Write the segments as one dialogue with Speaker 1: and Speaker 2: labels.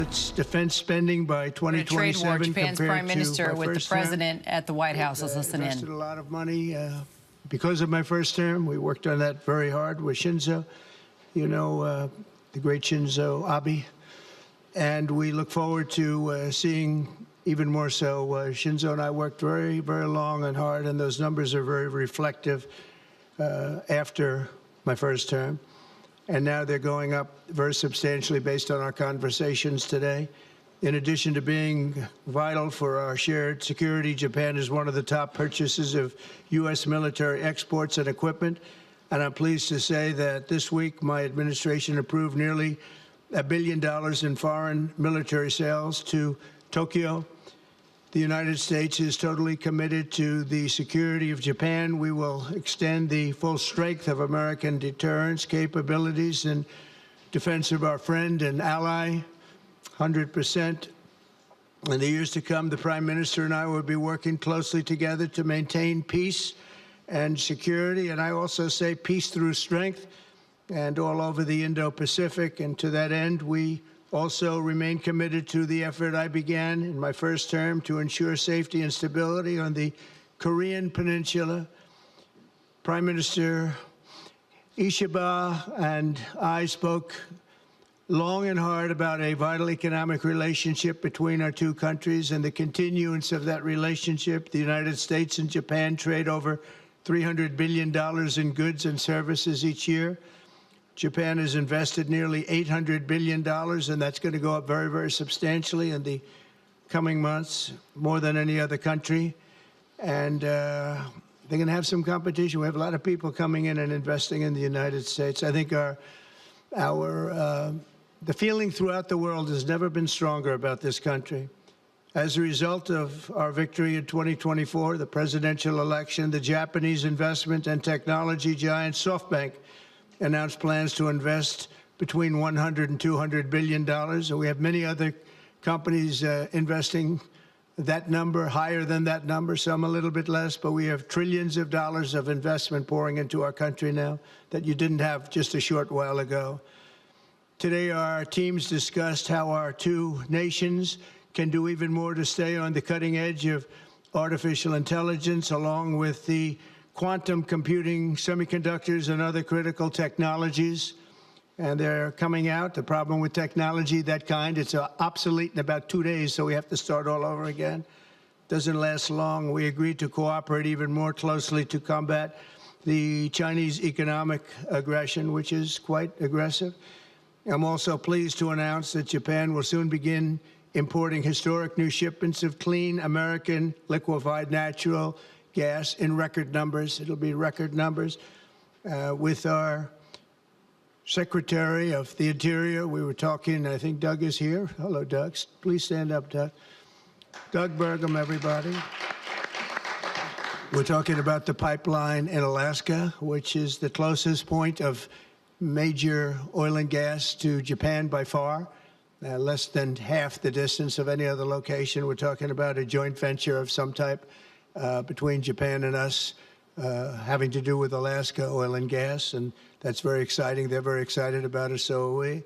Speaker 1: Its defense spending by 2027
Speaker 2: trade war, Japan's Prime Minister with the president at the White House. Let's listen in.
Speaker 1: Invested a lot of money because of my first term. We worked on that very hard with Shinzo, you know, the great Shinzo Abe. And we look forward to seeing even more so. Shinzo and I worked very, very long and hard, and those numbers are very reflective after my first term. And now they're going up very substantially based on our conversations today. In addition to being vital for our shared security, Japan is one of the top purchasers of U.S. military exports and equipment. And I'm pleased to say that this week my administration approved nearly $1 billion in foreign military sales to Tokyo. The United States is totally committed to the security of Japan. We will extend the full strength of American deterrence capabilities in defense of our friend and ally, 100%. In the years to come, the Prime Minister and I will be working closely together to maintain peace and security, and I also say peace through strength, and all over the Indo-Pacific. And to that end, we also remain committed to the effort I began in my first term to ensure safety and stability on the Korean Peninsula. Prime Minister Ishiba and I spoke long and hard about a vital economic relationship between our two countries and the continuance of that relationship. The United States and Japan trade over $300 billion in goods and services each year. Japan has invested nearly $800 billion, and that's going to go up very, very substantially in the coming months, more than any other country. And they're going to have some competition. We have a lot of people coming in and investing in the United States. I think the feeling throughout the world has never been stronger about this country. As a result of our victory in 2024, the presidential election, the Japanese investment and technology giant SoftBank announced plans to invest between $100 and $200 billion. And we have many other companies investing that number, higher than that number, some a little bit less, but we have trillions of dollars of investment pouring into our country now that you didn't have just a short while ago. Today, our teams discussed how our two nations can do even more to stay on the cutting edge of artificial intelligence, along with the quantum computing, semiconductors, and other critical technologies. And they're coming out. The problem with technology, that kind, it's obsolete in about 2 days, so we have to start all over again. Doesn't last long. We agreed to cooperate even more closely to combat the Chinese economic aggression, which is quite aggressive. I'm also pleased to announce that Japan will soon begin importing historic new shipments of clean American liquefied natural gas in record numbers. It'll be record numbers. With our Secretary of the Interior, we were talking, I think Doug is here. Hello, Doug. Please stand up, Doug. Doug Burgum, everybody. We're talking about the pipeline in Alaska, which is the closest point of major oil and gas to Japan by far, less than half the distance of any other location. We're talking about a joint venture of some type between Japan and us, having to do with Alaska oil and gas, and that's very exciting. They're very excited about it, so are we.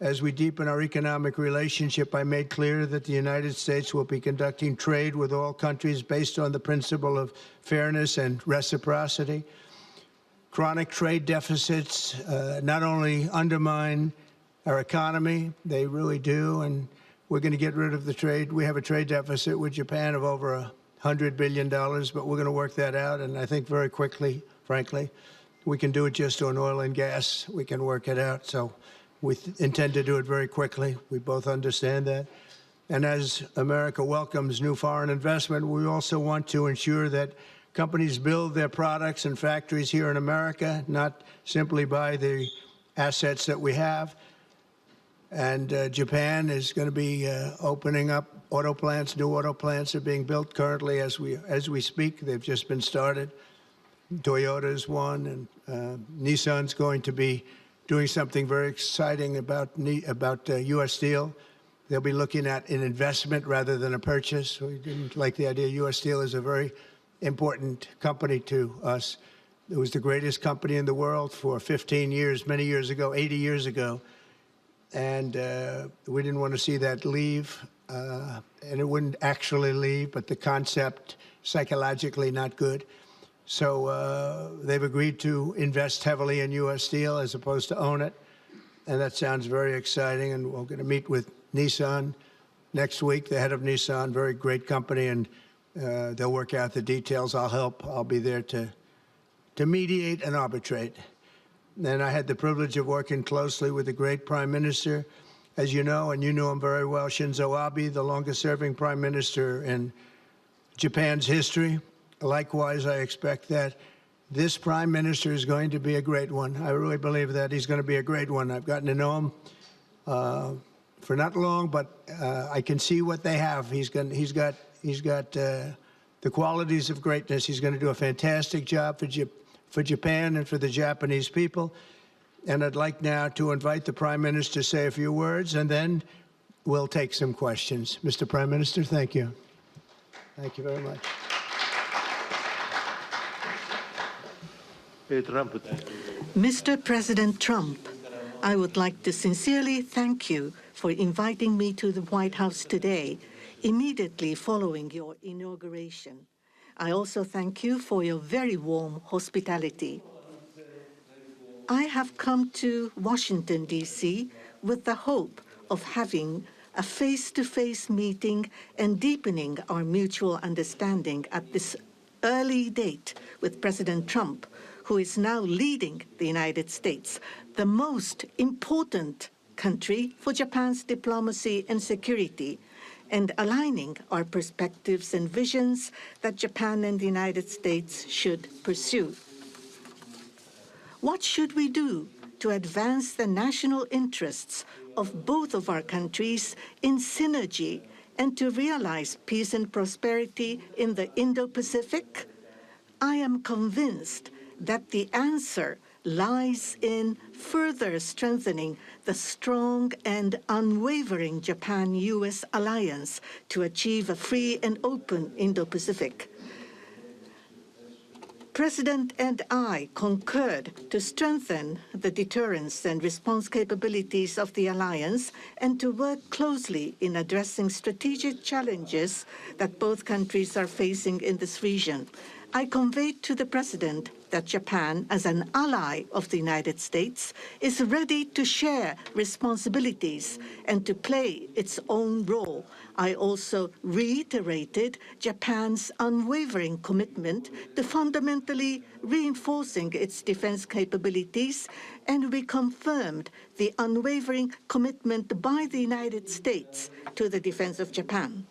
Speaker 1: As we deepen our economic relationship, I made clear that the United States will be conducting trade with all countries based on the principle of fairness and reciprocity. Chronic trade deficits not only undermine our economy, they really do, and we're going to get rid of the trade. We have a trade deficit with Japan of over $100 billion, but we're going to work that out, and I think very quickly, frankly. We can do it just on oil and gas. We can work it out, so we intend to do it very quickly. We both understand that. And as America welcomes new foreign investment, we also want to ensure that companies build their products and factories here in America, not simply buy the assets that we have. And Japan is going to be opening up auto plants. New auto plants are being built currently as we speak. They've just been started. Toyota's one, and Nissan's going to be doing something very exciting about U.S. Steel. They'll be looking at an investment rather than a purchase. We didn't like the idea. U.S. Steel is a very important company to us. It was the greatest company in the world for 15 years, many years ago, 80 years ago. and we didn't want to see that leave, and it wouldn't actually leave, but the concept psychologically not good. So they've agreed to invest heavily in U.S. Steel as opposed to own it, and that sounds very exciting. And we're going to meet with Nissan next week, the head of Nissan, very great company, and they'll work out the details. I'll help. I'll be there to mediate and arbitrate. And I had the privilege of working closely with the great Prime Minister, as you know, and you know him very well, Shinzo Abe, the longest-serving Prime Minister in Japan's history. Likewise, I expect that this Prime Minister is going to be a great one. I really believe that he's going to be a great one. I've gotten to know him for not long, but I can see what they have. He's got the qualities of greatness. He's going to do a fantastic job for Japan and for the Japanese people. And I'd like now to invite the Prime Minister to say a few words, and then we'll take some questions. Mr. Prime Minister, thank you. Thank you very much.
Speaker 3: Mr. President Trump, I would like to sincerely thank you for inviting me to the White House today, immediately following your inauguration. I also thank you for your very warm hospitality. I have come to Washington, D.C. with the hope of having a face-to-face meeting and deepening our mutual understanding at this early date with President Trump, who is now leading the United States, the most important country for Japan's diplomacy and security, and aligning our perspectives and visions that Japan and the United States should pursue. What should we do to advance the national interests of both of our countries in synergy and to realize peace and prosperity in the Indo-Pacific? I am convinced that the answer lies in further strengthening the strong and unwavering Japan-U.S. alliance to achieve a free and open Indo-Pacific. President and I concurred to strengthen the deterrence and response capabilities of the alliance and to work closely in addressing strategic challenges that both countries are facing in this region. I conveyed to the President that Japan, as an ally of the United States, is ready to share responsibilities and to play its own role. I also reiterated Japan's unwavering commitment to fundamentally reinforcing its defense capabilities, and we confirmed the unwavering commitment by the United States to the defense of Japan.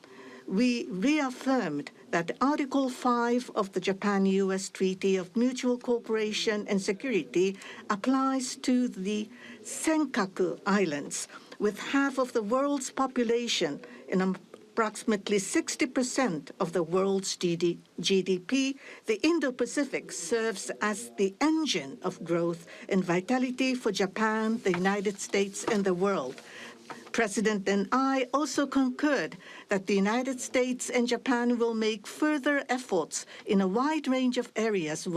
Speaker 3: We reaffirmed that Article 5 of the Japan-U.S. Treaty of Mutual Cooperation and Security applies to the Senkaku Islands. With half of the world's population and approximately 60% of the world's GDP, the Indo-Pacific serves as the engine of growth and vitality for Japan, the United States, and the world. President and I also concurred that the United States and Japan will make further efforts in a wide range of areas,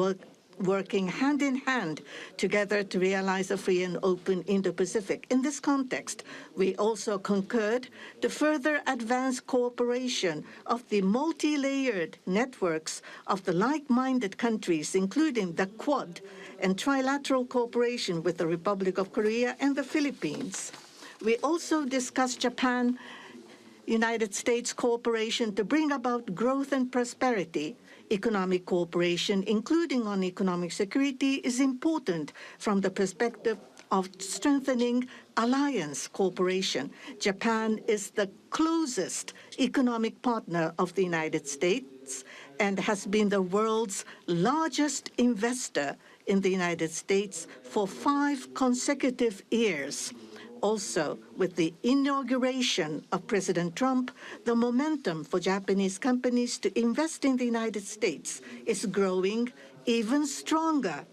Speaker 3: working hand in hand together to realize a free and open Indo-Pacific. In this context, we also concurred to further advance cooperation of the multi-layered networks of the like-minded countries, including the Quad and trilateral cooperation with the Republic of Korea and the Philippines. We also discussed Japan-United States cooperation to bring about growth and prosperity. Economic cooperation, including on economic security, is important from the perspective of strengthening alliance cooperation. Japan is the closest economic partner of the United States and has been the world's largest investor in the United States for 5 consecutive years. Also, with the inauguration of President Trump, the momentum for Japanese companies to invest in the United States is growing even stronger.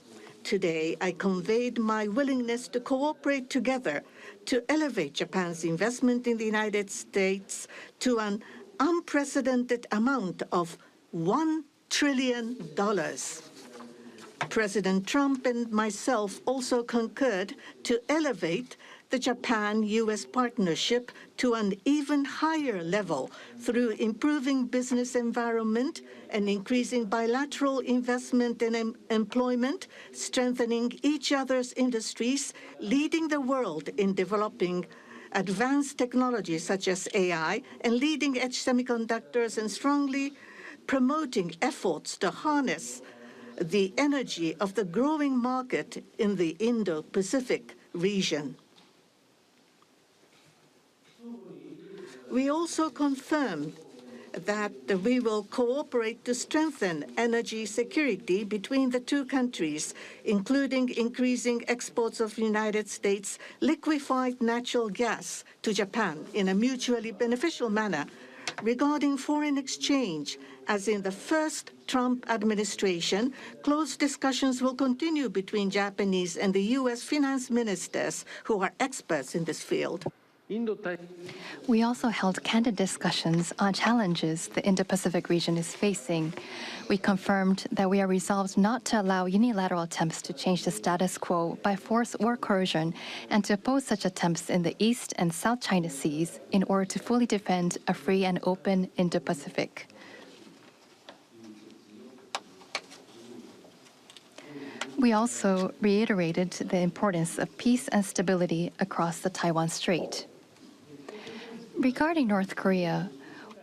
Speaker 3: Today, I conveyed my willingness to cooperate together to elevate Japan's investment in the United States to an unprecedented amount of $1 trillion. President Trump and myself also concurred to elevate the Japan-U.S. partnership to an even higher level through improving business environment and increasing bilateral investment and employment, strengthening each other's industries, leading the world in developing advanced technologies such as AI and leading-edge semiconductors, and strongly promoting efforts to harness the energy of the growing market in the Indo-Pacific region. We also confirmed that we will cooperate to strengthen energy security between the two countries, including increasing exports of United States liquefied natural gas to Japan in a mutually beneficial manner. Regarding foreign exchange, as in the first Trump administration, close discussions will continue between Japanese and the U.S. finance ministers who are experts in this field.
Speaker 4: We also held candid discussions on challenges the Indo-Pacific region is facing. We confirmed that we are resolved not to allow unilateral attempts to change the status quo by force or coercion, and to oppose such attempts in the East and South China Seas in order to fully defend a free and open Indo-Pacific. We also reiterated the importance of peace and stability across the Taiwan Strait. Regarding North Korea,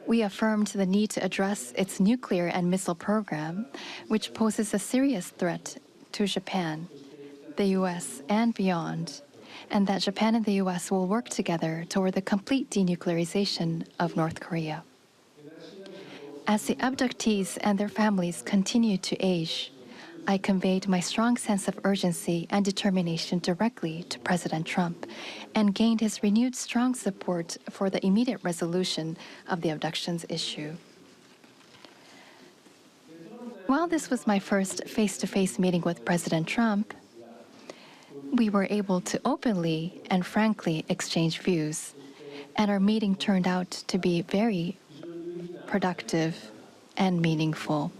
Speaker 4: we affirmed the need to address its nuclear and missile program, which poses a serious threat to Japan, the U.S., and beyond, and that Japan and the U.S. will work together toward the complete denuclearization of North Korea. As the abductees and their families continue to age, I conveyed my strong sense of urgency and determination directly to President Trump, and gained his renewed strong support for the immediate resolution of the abductions issue. While this was my first face-to-face meeting with President Trump, we were able to openly and frankly exchange views, and our meeting turned out to be very productive and meaningful.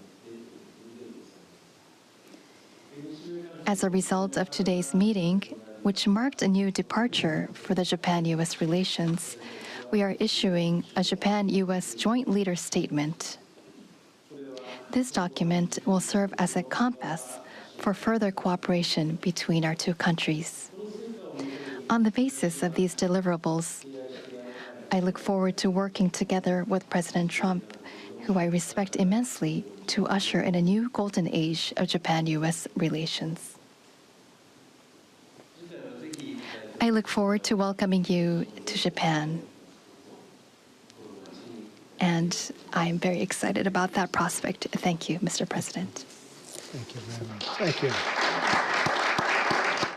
Speaker 4: As a result of today's meeting, which marked a new departure for the Japan-U.S. relations, we are issuing a Japan-U.S. Joint Leader Statement. This document will serve as a compass for further cooperation between our two countries. On the basis of these deliverables, I look forward to working together with President Trump, who I respect immensely, to usher in a new golden age of Japan-U.S. relations. I look forward to welcoming you to Japan. And I'm very excited about that prospect. Thank you, Mr. President.
Speaker 1: Thank you very much. Thank you.